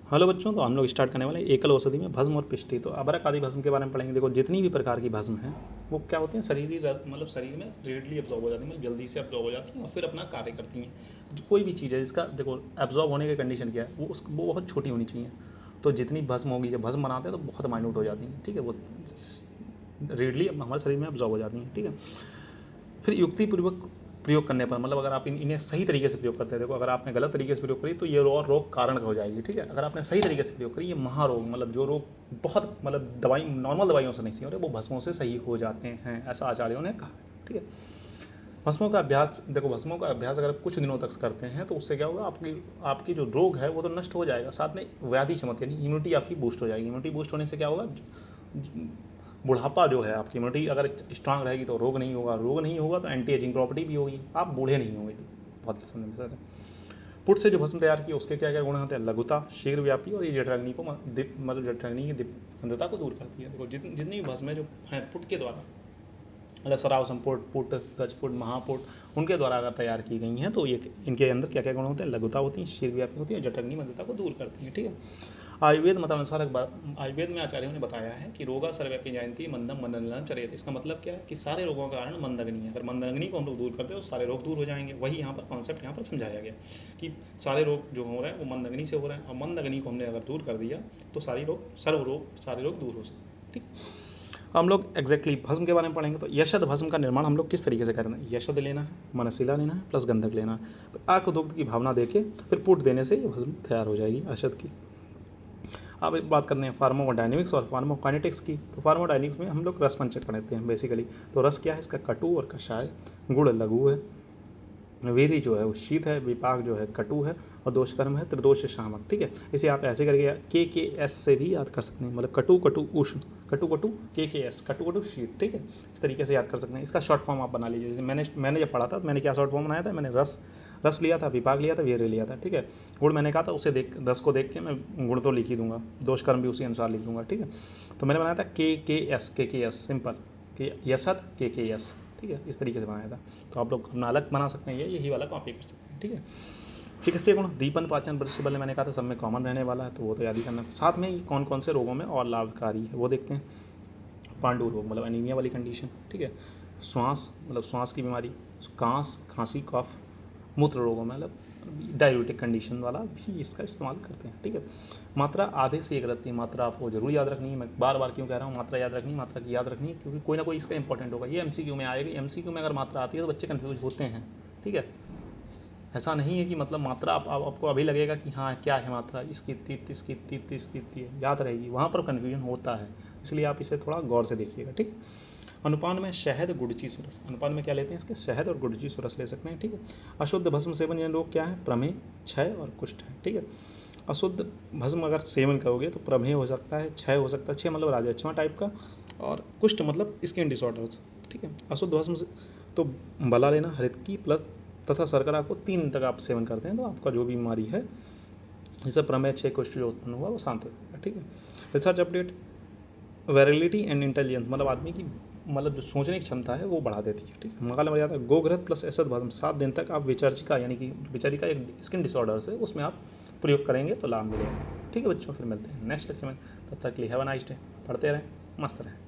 Hello बच्चों, तो हम लोग स्टार्ट करने वाले हैं एकल औषधि में भस्म और पिष्टि। तो अबरक आदि भस्म के बारे में पढ़ेंगे। देखो, जितनी भी प्रकार की भस्म है वो क्या होती हैं, मतलब शरीर में रेडली एब्जॉर्ब हो जाती हैं, मतलब जल्दी से एब्जॉर्ब हो जाती हैं और फिर अपना कार्य करती हैं। कोई भी चीज़ है जिसका देखो एब्जॉर्ब होने की कंडीशन क्या है, वो बहुत छोटी होनी चाहिए। तो जितनी भस्म होगी, जब भस्म बनाते हैं तो बहुत माइन्यूट हो जाती हैं, ठीक है, वो रेडली हमारे शरीर में एब्जॉर्ब हो जाती हैं, ठीक है। फिर युक्तिपूर्वक प्रयोग करने पर, मतलब अगर आप इन्हें सही तरीके से प्रयोग करते हैं, देखो अगर आपने गलत तरीके से प्रयोग करी तो ये रोग कारण हो जाएगी, ठीक है। अगर आपने सही तरीके से प्रयोग करी, ये महारोग, मतलब जो रोग बहुत मतलब दवाई नॉर्मल दवाइयों से नहीं सही हो रहे, वो भस्मों से सही हो जाते हैं, ऐसा आचार्यों ने कहा, ठीक है। भस्मों का अभ्यास, देखो भस्मों का अभ्यास अगर कुछ दिनों तक करते हैं तो उससे क्या होगा, आपकी जो रोग है वो तो नष्ट हो जाएगा, साथ में व्याधि क्षमता यानी इम्यूनिटी आपकी बूस्ट हो जाएगी। इम्यूनिटी बूस्ट होने से क्या होगा, बुढ़ापा जो है, आपकी इम्यूनिटी अगर स्ट्रांग रहेगी तो रोग नहीं होगा, रोग नहीं होगा तो एंटी एजिंग प्रॉपर्टी भी होगी, आप बूढ़े नहीं होंगे। बहुत ही समझ में। पुट से जो भस्म तैयार की उसके क्या क्या गुण होते हैं, लघुता, शीघ्र व्यापी, और ये जठराग्नि को मतलब जठराग्नि की मंदता को दूर करती है। देखो जितनी भी भस्में जो हैं पुट के द्वारा, मतलब सराव संपुट, पुट, गजपुट, महापुट, उनके द्वारा अगर तैयार की गई हैं तो ये इनके अंदर क्या क्या गुण होते हैं, लघुता होती है, शीघ्र व्यापी होती है, जठराग्नि मंदता को दूर करती है, ठीक है। आयुर्वेद मतानुसार आयुर्वेद में आचार्यों ने बताया है कि रोगा सर्वव्यापी जयंती मंदम मंदन चरित। इसका मतलब क्या है कि सारे रोगों का कारण मंदग्नि है। अगर मंदग्नि को हम लोग दूर करते हैं तो सारे रोग दूर हो जाएंगे। वही यहाँ पर कॉन्सेप्ट यहाँ पर समझाया गया कि सारे रोग जो हो रहे हैं वो मंदग्नि से हो रहे हैं, और मंदग्नि को हमने अगर दूर कर दिया तो सारे रोग दूर हो सकते हैं, ठीक है। हम लोग एग्जैक्टली भस्म के बारे में पढ़ेंगे। तो यशद भस्म का निर्माण हम लोग किस तरीके से करना है, यशद लेना है, मनशिला लेना है, प्लस गंधक लेना है, फिर आर्क दुग्ध की भावना देके फिर पुट देने से ये भस्म तैयार हो जाएगी अशद की। अब एक बात करते हैं फार्मोडायनेमिक्स और फार्मोकाइनेटिक्स की। तो फार्मोडायनेमिक्स में हम लोग रस पंचक पढ़ते हैं बेसिकली। तो रस क्या है, इसका कटु और कषाय, गुड़ लघु है, वीरी जो है वो शीत है, विपाक जो है कटु है, और दोषकर्म है त्रिदोष शामक, ठीक है। इसे आप ऐसे करके के एस से भी याद कर सकते हैं, मतलब कटु कटु उष्ण, कटु कटु के एस, कटु कटु शीत, ठीक है। इस तरीके से याद कर सकते हैं। इसका शॉर्ट फॉर्म आप बना लीजिए। जैसे मैंने जब पढ़ा था तो मैंने क्या शॉर्ट फॉर्म बनाया था, मैंने रस लिया था, विपाक लिया था, वीर्य लिया था, ठीक है। गुड़ मैंने कहा था, उसे रस को देख के मैं गुण तो लिख ही दूंगा, दोषकर्म भी उसी अनुसार लिख दूंगा, ठीक है। तो मैंने बनाया था के एस सिंपल, के यसद के एस, ठीक है। इस तरीके से बनाया था। तो आप लोग अपना अलग बना सकते हैं, यही वाला कॉपी कर सकते हैं, ठीक है। चिकित्सीय गुण, दीपन, पाचन, बृहस्पति मैंने कहा था सब में कॉमन रहने वाला है, तो वो तो याद ही करना। साथ में ये कौन कौन से रोगों में और लाभकारी है वो देखते हैं। पांडु रोग मतलब एनीमिया वाली कंडीशन, ठीक है। श्वास मतलब श्वास की बीमारी, खांसी, कफ, मूत्र रोगों में मतलब डायबिटिक कंडीशन वाला भी इसका इस्तेमाल करते हैं, ठीक है। मात्रा आधे से एक रहती है, मात्रा आपको जरूर याद रखनी है। मैं बार बार क्यों कह रहा हूँ मात्रा याद रखनी है, मात्रा की याद रखनी है, क्योंकि कोई ना कोई इसका इंपॉर्टेंट होगा। ये एमसीक्यू में आएगी, एमसीक्यू में अगर मात्रा आती है तो बच्चे कन्फ्यूज होते हैं, ठीक है। ऐसा नहीं है कि मतलब मात्रा आपको अभी लगेगा कि हाँ क्या है मात्रा, इसकी इसकी याद रहेगी, वहाँ पर कन्फ्यूजन होता है, इसलिए आप इसे थोड़ा गौर से देखिएगा, ठीक है। अनुपान में शहद, गुड़ची, सुरस, अनुपान में क्या लेते हैं इसके, शहद और गुड़ची सुरस ले सकते हैं, ठीक है। अशुद्ध भस्म सेवन जन रोग क्या है, प्रमेह, क्षय और कुष्ठ है, ठीक है। अशुद्ध भस्म अगर सेवन करोगे तो प्रमेह हो सकता है, क्षय हो सकता है, क्षय मतलब राजच्छमा टाइप का, और कुष्ठ मतलब स्किन डिसऑर्डर्स, ठीक है। अशुद्ध भस्म से तो बला लेना, हृदकी प्लस तथा शर्करा को 3 दिन तक आप सेवन करते हैं तो आपका जो भी बीमारी है, जैसे प्रमेह, क्षय, कुष्ठ जो उत्पन्न हुआ वो शांत हो जाएगा, ठीक है। रिसर्च अपडेट, वेरिलिटी एंड इंटेलिजेंस मतलब आदमी की मतलब जो सोचने की क्षमता है वो बढ़ा देती है, ठीक है। मकाल में जाता है गोघृत प्लस एसद भस्म 7 दिन तक आप विचर्चिका यानी कि विचर्चिका एक स्किन डिसऑर्डर है उसमें आप प्रयोग करेंगे तो लाभ मिलेगा, ठीक है बच्चों। फिर मिलते हैं नेक्स्ट लेक्चर में, तब तक के लिए हैव अ नाइस डे। पढ़ते रहें, मस्त रहें।